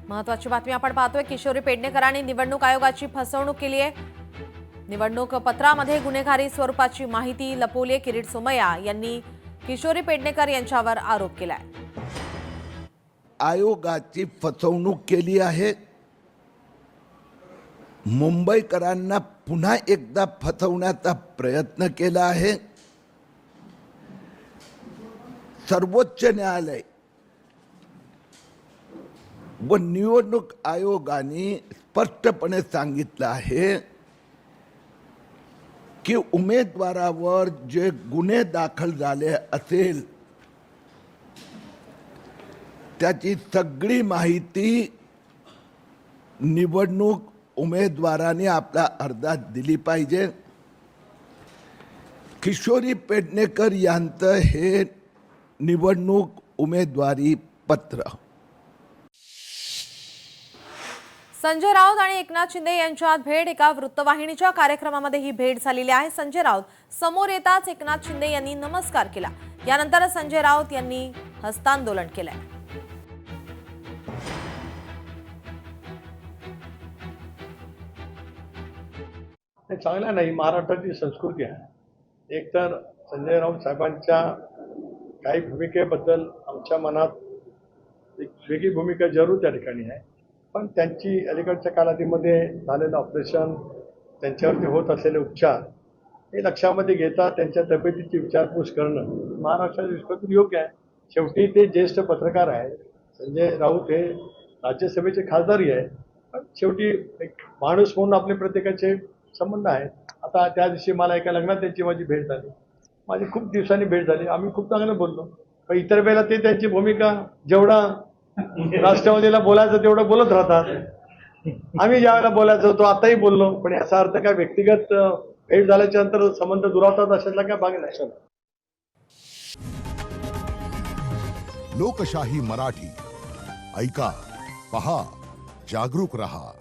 महत्त्वाची बातमी आपण पाहतोय। किशोरी पेडणेकरांनी निवडणूक आयोगाची फसवणूक केली आहे। निवडणूक पत्रामध्ये गुन्हेगारी स्वरूपाची माहिती लपवली। किरीट सोमय्या यांनी किशोरी पेडणेकर यांच्यावर आरोप केलाय। आयोगाची फसवणूक केली आहे। मुंबईकरांना पुन्हा एकदा फसवण्याचा प्रयत्न केला आहे। सर्वोच्च न्यायालय व निवडणूक आयोगाने स्पष्टपणे सांगितलं आहे की उमेदवारावर जे गुन्हे दाखल झाले असेल त्याची सगळी माहिती निवडणूक उमेदवाराने आपल्या अर्जात दिली पाहिजे। किशोरी पेडणेकर यांचं हे निवडणूक उमेदवारी पत्र। संजय राऊत आणि एकनाथ शिंदे यांच्यात भेट। एका वृत्तवाहिनीच्या कार्यक्रमामध्ये ही भेट झालेली आहे। संजय राऊत समोर येताच एकनाथ शिंदे यांनी नमस्कार केला। यानंतर संजय राऊत यांनी हस्तांदोलन केलंय। चांगला नाही, महाराष्ट्राची संस्कृती आहे। एक तर संजय राऊत साहेबांच्या काही भूमिकेबद्दल आमच्या मनात एक वेगळी भूमिका जरूर त्या ठिकाणी आहे, पण त्यांची अलीकडच्या कालावधीमध्ये झालेलं ऑपरेशन, त्यांच्यावरती होत असलेले उपचार हे लक्षामध्ये घेता त्यांच्या तब्येतीची विचारपूस करणं महाराष्ट्राच्या दृष्टीतून योग्य आहे। शेवटी ते ज्येष्ठ पत्रकार आहेत। संजय राऊत हे राज्यसभेचे खासदारही आहे, पण शेवटी एक माणूस म्हणून आपले प्रत्येकाचे संबंध आहेत। आता त्या दिवशी मला एका लग्नात त्यांची माझी भेट झाली, माझी खूप दिवसांनी भेट झाली, आम्ही खूप चांगलं बोललो। पण इतर वेळेला ते त्यांची भूमिका जेवढा राष्ट्रवादीला बोलायचं तेवढं बोलत राहतात। आम्ही ज्या वेळेला बोलायचं होतो आताही बोललो, पण याचा अर्थ काय व्यक्तिगत भेट झाल्याच्या नंतर संबंध दुरावतात अशातला काय भाग नाही। लोकशाही मराठी ऐका, पहा, जागरूक रहा।